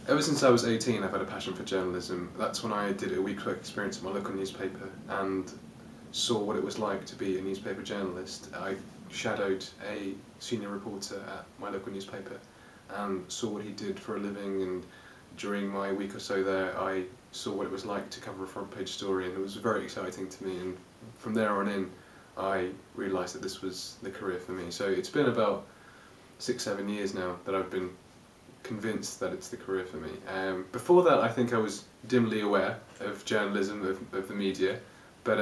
Ever since I was 18, I've had a passion for journalism. That's when I did a week's work experience at my local newspaper and saw what it was like to be a newspaper journalist. I shadowed a senior reporter at my local newspaper and saw what he did for a living, and during my week or so there I saw what it was like to cover a front page story, and it was very exciting to me, and from there on in I realised that this was the career for me. So it's been about 6-7 years now that I've been convinced that it's the career for me. Before that, I think I was dimly aware of journalism, of the media, but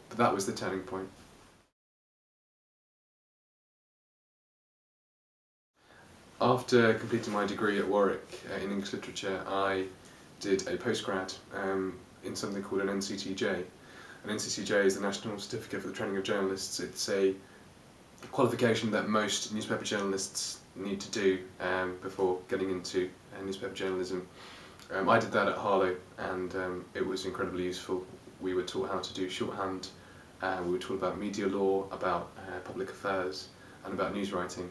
that was the turning point. After completing my degree at Warwick in English Literature, I did a postgrad in something called an NCTJ. An NCTJ is the National Certificate for the Training of Journalists. It's a qualification that most newspaper journalists need to do before getting into newspaper journalism. I did that at Harlow, and it was incredibly useful. We were taught how to do shorthand, we were taught about media law, about public affairs, and about news writing,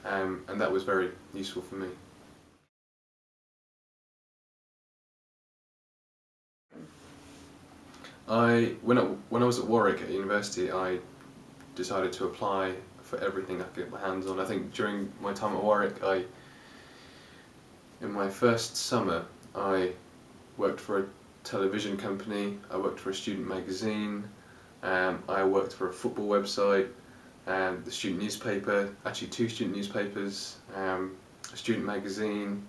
and that was very useful for me. When I was at Warwick at university, I decided to apply for everything I could get my hands on. I think during my time at Warwick, in my first summer, I worked for a television company, I worked for a student magazine, I worked for a football website, the student newspaper, actually 2 student newspapers, a student magazine,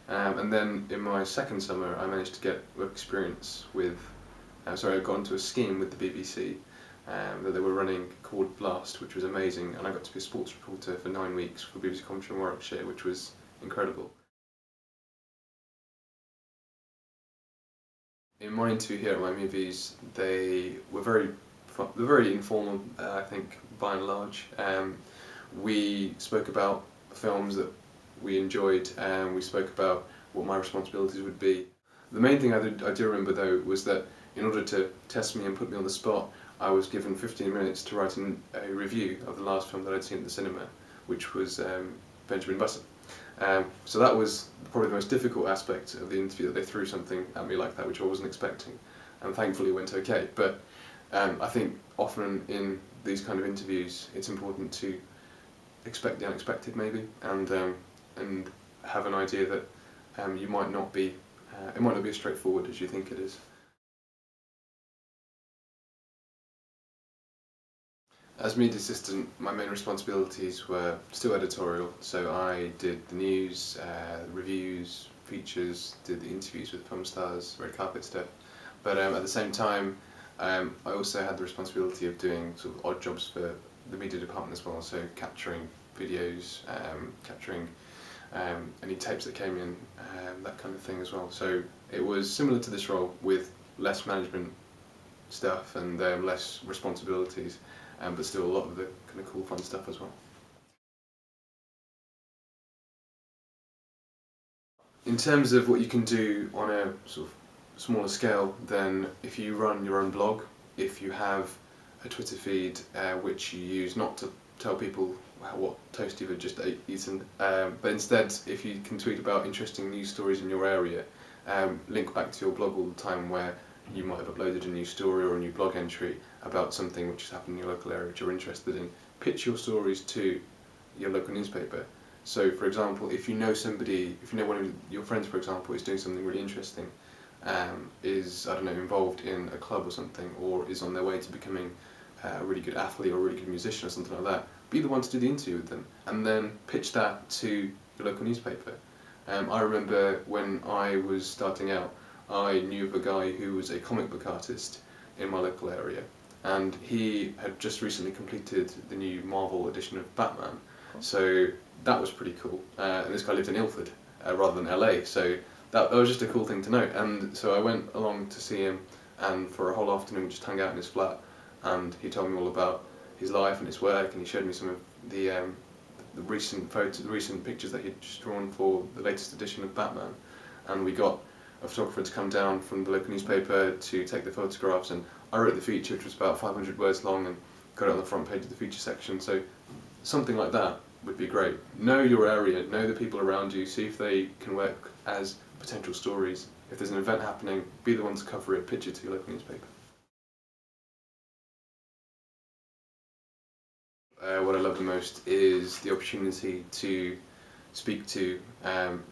and then in my second summer I managed to get work experience with, I got into a scheme with the BBC that they were running called Blast, which was amazing, and I got to be a sports reporter for 9 weeks for BBC Commentary in Warwickshire, which was incredible. In my interview here at my movies, they were very informal, I think, by and large. We spoke about films that we enjoyed, and we spoke about what my responsibilities would be. The main thing I do remember though was that in order to test me and put me on the spot, I was given 15 minutes to write a review of the last film that I'd seen at the cinema, which was Benjamin Button. So that was probably the most difficult aspect of the interview, that they threw something at me like that which I wasn't expecting, and thankfully it went okay. But I think often in these kind of interviews it's important to expect the unexpected maybe, and have an idea that it might not be as straightforward as you think it is. As media assistant, my main responsibilities were still editorial, so I did the news, reviews, features, did the interviews with film stars, red carpet stuff, but at the same time I also had the responsibility of doing sort of odd jobs for the media department as well, so capturing videos, capturing any tapes that came in, that kind of thing as well. So it was similar to this role with less management stuff and less responsibilities, but still a lot of the kind of cool fun stuff as well. In terms of what you can do on a sort of smaller scale, then if you run your own blog, if you have a Twitter feed which you use not to tell people what toast you've just eaten, but instead if you can tweet about interesting news stories in your area, link back to your blog all the time where you might have uploaded a new story or a new blog entry about something which has happened in your local area which you're interested in. Pitch your stories to your local newspaper. So for example, if you know somebody, if you know one of your friends for example is doing something really interesting, is, I don't know, involved in a club or something, or is on their way to becoming a really good athlete or a really good musician or something like that, be the one to do the interview with them and then pitch that to your local newspaper. I remember when I was starting out, I knew of a guy who was a comic book artist in my local area, and he had just recently completed the new Marvel edition of Batman, so that was pretty cool. And this guy lived in Ilford rather than LA, so that was just a cool thing to know. And so I went along to see him, and for a whole afternoon just hung out in his flat, and he told me all about his life and his work, and he showed me some of the recent pictures that he'd just drawn for the latest edition of Batman, and we got a photographer to come down from the local newspaper to take the photographs, and I wrote the feature, which was about 500 words long, and got it on the front page of the feature section. So something like that would be great. Know your area, know the people around you, see if they can work as potential stories. If there's an event happening, be the one to cover it, pitch it to your local newspaper. What I love the most is the opportunity to speak to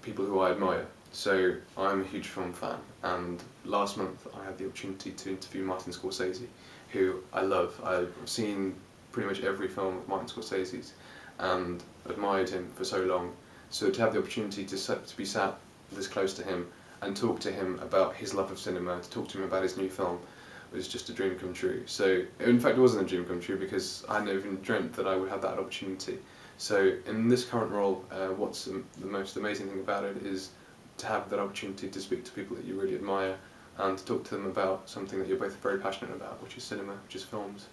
people who I admire. So I'm a huge film fan, and last month I had the opportunity to interview Martin Scorsese, who I love. I've seen pretty much every film of Martin Scorsese's and admired him for so long. So to have the opportunity to be sat this close to him and talk to him about his love of cinema, to talk to him about his new film, was just a dream come true. So in fact it wasn't a dream come true, because I never even dreamt that I would have that opportunity. So in this current role, what's the most amazing thing about it is to have that opportunity to speak to people that you really admire and to talk to them about something that you're both very passionate about, which is cinema, which is films.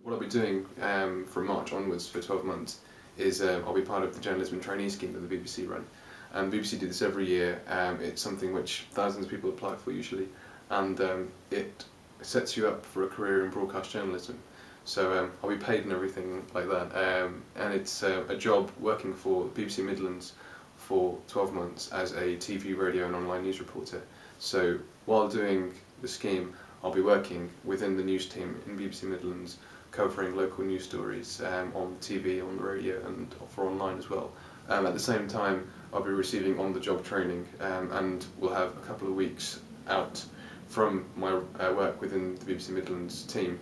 What I'll be doing from March onwards for 12 months is I'll be part of the journalism trainee scheme that the BBC run. And the BBC do this every year. It's something which thousands of people apply for usually, and it sets you up for a career in broadcast journalism. So I'll be paid and everything like that, and it's a job working for BBC Midlands for 12 months as a TV, radio and online news reporter. So while doing the scheme, I'll be working within the news team in BBC Midlands, covering local news stories on TV, on the radio and for online as well. At the same time, I'll be receiving on-the-job training, and we'll have a couple of weeks out from my work within the BBC Midlands team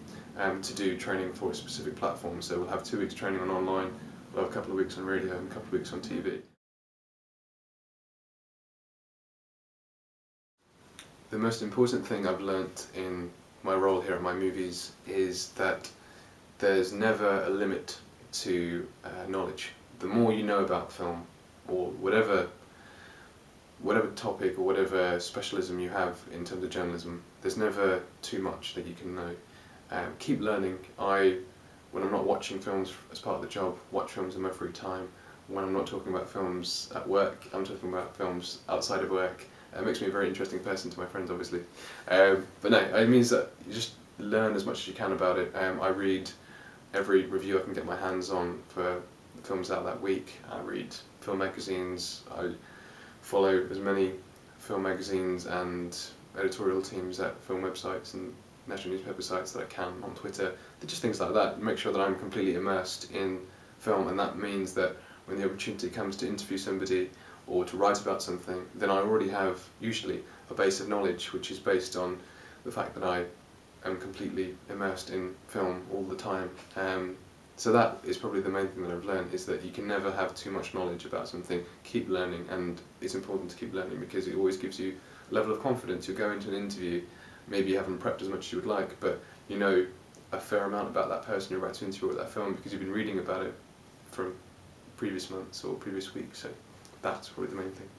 to do training for a specific platform. So we'll have 2 weeks training on online, we'll have a couple of weeks on radio and a couple of weeks on TV. The most important thing I've learnt in my role here at My Movies is that there's never a limit to knowledge. The more you know about film, or whatever topic or whatever specialism you have in terms of journalism, there's never too much that you can know. Keep learning. When I'm not watching films as part of the job, watch films in my free time. When I'm not talking about films at work, I'm talking about films outside of work. It makes me a very interesting person to my friends, obviously. But no, it means that you just learn as much as you can about it. I read every review I can get my hands on for films out that week. I read film magazines. I follow as many film magazines and editorial teams at film websites and national newspaper sites that I can on Twitter. Just things like that. Make sure that I'm completely immersed in film, and that means that when the opportunity comes to interview somebody or to write about something, then I already have usually a base of knowledge which is based on the fact that I am completely immersed in film all the time. So that is probably the main thing that I've learned, is that you can never have too much knowledge about something. Keep learning, and it's important to keep learning because it always gives you a level of confidence. You'll go into an interview, maybe you haven't prepped as much as you would like, but you know a fair amount about that person you're about to interview or that film because you've been reading about it from previous months or previous weeks, so that's probably the main thing.